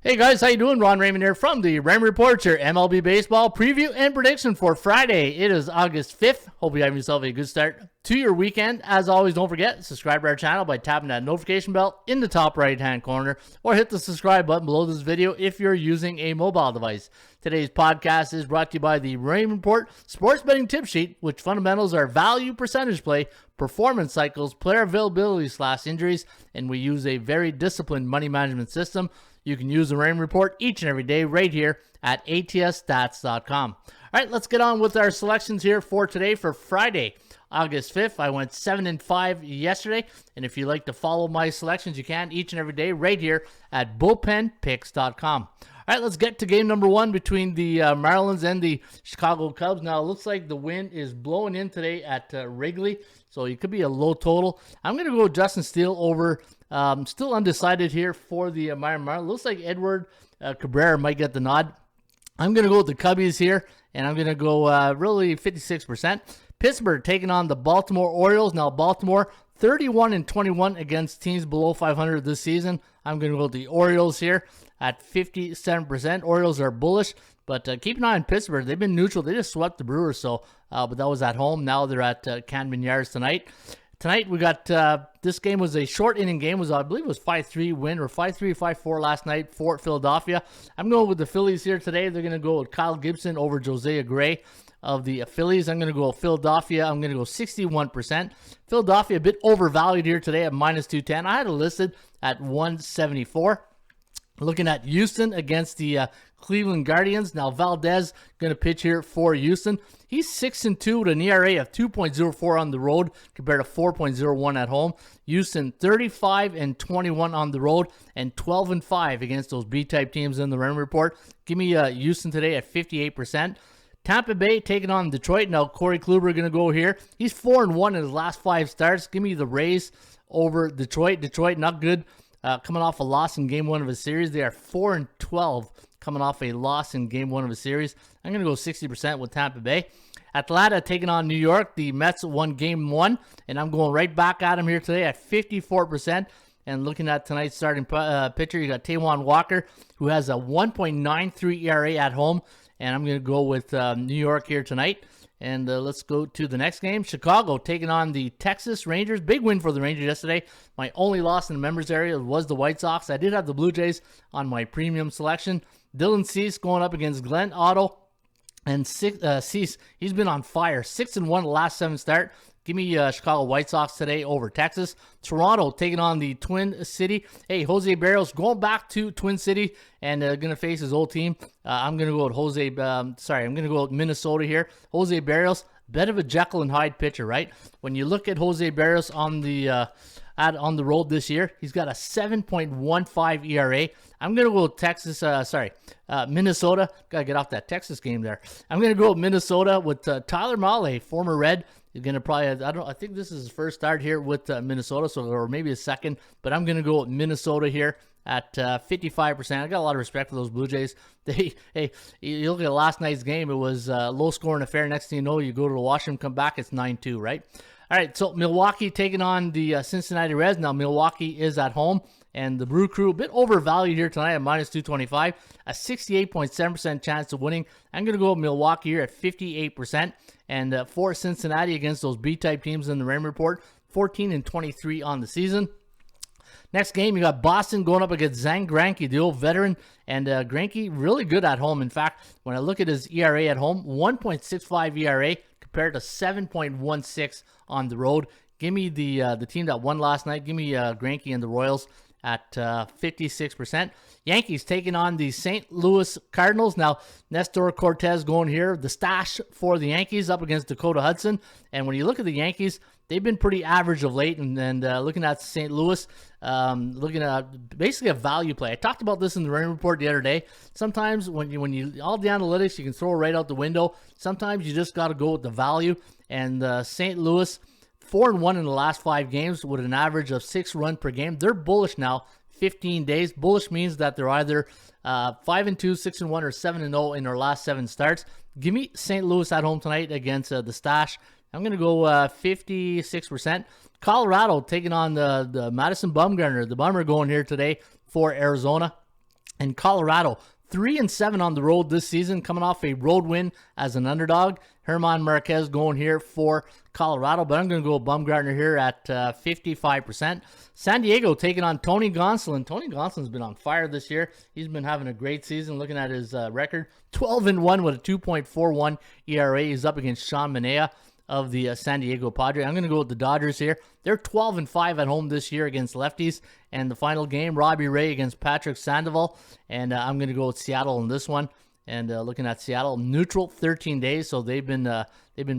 Hey guys, how you doing? Ron Raymond here from the Raymond Report, your MLB Baseball preview and prediction for Friday. It is August 5th. Hope you have yourself a good start to your weekend. As always, don't forget, subscribe to our channel by tapping that notification bell in the top right-hand corner, or hit the subscribe button below this video if you're using a mobile device. Today's podcast is brought to you by the Raymond Report Sports Betting Tipsheet, which fundamentals are value, percentage play, performance cycles, player availability/injuries, and we use a very disciplined money management system. You can use the Raymond Report each and every day right here at atsstats.com. All right, let's get on with our selections here for today for Friday, August 5th. I went 7-5 yesterday, and if you like to follow my selections, you can each and every day right here at bullpenpicks.com. All right, let's get to game number one between the Marlins and the Chicago Cubs. Now, it looks like the wind is blowing in today at Wrigley, so it could be a low total. I'm going to go Justin Steele over. Still undecided here for the Marlins. Looks like Edward Cabrera might get the nod. I'm going to go with the Cubbies here, and I'm going to go really 56%. Pittsburgh taking on the Baltimore Orioles. Now, Baltimore 31-21 against teams below 500 this season. I'm going to go with the Orioles here at 57%. Orioles are bullish, but keep an eye on Pittsburgh. They've been neutral. They just swept the Brewers, but that was at home. Now they're at Camden Yards tonight. Tonight we got, this game was a short inning game. I believe it was 5-3 win, or 5-3, 5-4 last night for Philadelphia. I'm going with the Phillies here today. They're going to go with Kyle Gibson over Josiah Gray of the Phillies. I'm going to go Philadelphia. I'm going to go 61%. Philadelphia a bit overvalued here today at -210. I had it listed at 174. Looking at Houston against the Cleveland Guardians. Now, Valdez going to pitch here for Houston. He's 6-2 with an ERA of 2.04 on the road compared to 4.01 at home. Houston 35-21 on the road and 12-5 against those B-type teams in the Raymond Report. Give me Houston today at 58%. Tampa Bay taking on Detroit. Now, Corey Kluber going to go here. He's 4-1 in his last 5 starts. Give me the Rays over Detroit. Detroit not good. Coming off a loss in game 1 of a series. They are 4-12 coming off a loss in game 1 of a series. I'm going to go 60% with Tampa Bay. Atlanta taking on New York. The Mets won game 1, and I'm going right back at them here today at 54%. And looking at tonight's starting pitcher, you got Taijuan Walker, who has a 1.93 ERA at home. And I'm going to go with New York here tonight. And let's go to the next game. Chicago taking on the Texas Rangers. Big win for the Rangers yesterday. My only loss in the members area was the White Sox. I did have the Blue Jays on my premium selection. Dylan Cease going up against Glenn Otto. And Cease, he's been on fire. 6-1 the last 7 start. Give me Chicago White Sox today over Texas. Toronto taking on the Twin City. Hey, Jose Barrios going back to Twin City and going to face his old team. I'm going to go with I'm going to go with Minnesota here. Jose Barrios, bit of a Jekyll and Hyde pitcher, right? When you look at Jose Barrios on the road this year, he's got a 7.15 ERA. I'm going to go with Minnesota. Got to get off that Texas game there. I'm going to go with Minnesota with Tyler Mahle, former Red. He's going to probably, I think this is his first start here with Minnesota, or maybe his second, but I'm going to go with Minnesota here at 55%. I got a lot of respect for those Blue Jays. You look at last night's game, it was a low-scoring affair. Next thing you know, you go to the washroom, come back, it's 9-2, right? All right, so Milwaukee taking on the Cincinnati Reds. Now, Milwaukee is at home, and the Brew Crew a bit overvalued here tonight at -225, a 68.7% chance of winning. I'm going to go with Milwaukee here at 58%, and for Cincinnati against those B-type teams in the Raymond Report, 14-23 on the season. Next game, you got Boston going up against Zach Greinke, the old veteran, and Greinke really good at home. In fact, when I look at his ERA at home, 1.65 ERA compared to 7.16 on the road. Give me the team that won last night. Give me Greinke and the Royals at 56%. Yankees taking on the St. Louis Cardinals. Now, Nestor Cortez going here, the stash for the Yankees up against Dakota Hudson. And when you look at the Yankees, they've been pretty average of late. And looking at St. Louis, looking at basically a value play. I talked about this in the Rain Report the other day. Sometimes when you all the analytics, you can throw right out the window. Sometimes you just got to go with the value. And St. Louis, 4-1 in the last 5 games with an average of 6 runs per game. They're bullish now, 15 days. Bullish means that they're either 5-2, 6-1, or 7-0 in their last 7 starts. Give me St. Louis at home tonight against the Stash. I'm going to go 56%. Colorado taking on the Madison Bumgarner. The Bummer going here today for Arizona. And Colorado, 3-7 on the road this season, coming off a road win as an underdog. German Marquez going here for Colorado, but I'm going to go Bumgarner here at 55%. San Diego taking on Tony Gonsolin. Tony Gonsolin's been on fire this year. He's been having a great season. Looking at his record, 12-1 with a 2.41 ERA. He's up against Sean Manaea of the San Diego Padres. I'm going to go with the Dodgers here. They're 12-5 at home this year against lefties. And the final game, Robbie Ray against Patrick Sandoval. And I'm going to go with Seattle in this one. And looking at Seattle, neutral 13 days, so they've been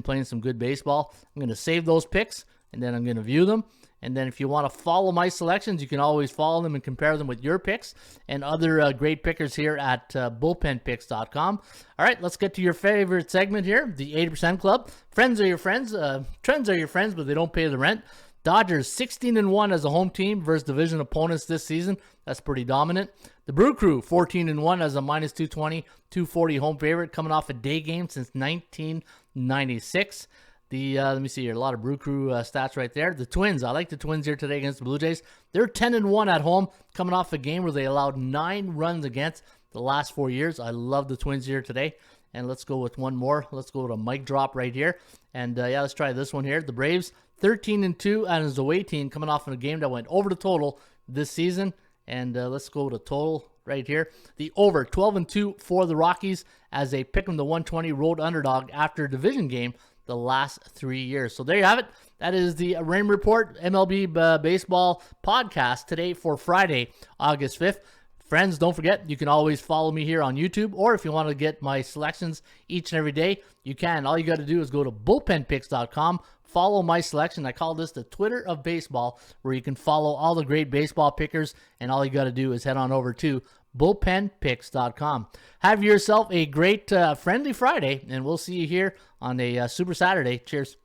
playing some good baseball. I'm going to save those picks, and then I'm going to view them. And then if you want to follow my selections, you can always follow them and compare them with your picks and other great pickers here at bullpenpicks.com. All right, let's get to your favorite segment here, the 80% Club. Friends are your friends. Trends are your friends, but they don't pay the rent. Dodgers 16-1 as a home team versus division opponents this season. That's pretty dominant. The Brew Crew 14-1 as a minus 220, 240 home favorite, coming off a day game since 1996. Let me see here, a lot of Brew Crew stats right there. The Twins, I like the Twins here today against the Blue Jays. They're 10-1 at home, coming off a game where they allowed 9 runs against the last 4 years. I love the Twins here today. And let's go with one more. Let's go with a mic drop right here. And let's try this one here. The Braves 13-2 as a away team, coming off of a game that went over the total this season. And let's go with a total right here. The over 12-2 for the Rockies as they pick them the 120 road underdog after a division game the last 3 years. So there you have it. That is the Raymond Report MLB Baseball Podcast today for Friday, August 5th. Friends, don't forget, you can always follow me here on YouTube, or if you want to get my selections each and every day, you can. All you got to do is go to bullpenpicks.com, follow my selection. I call this the Twitter of baseball, where you can follow all the great baseball pickers, and all you got to do is head on over to bullpenpicks.com. Have yourself a great, friendly Friday, and we'll see you here on a Super Saturday. Cheers.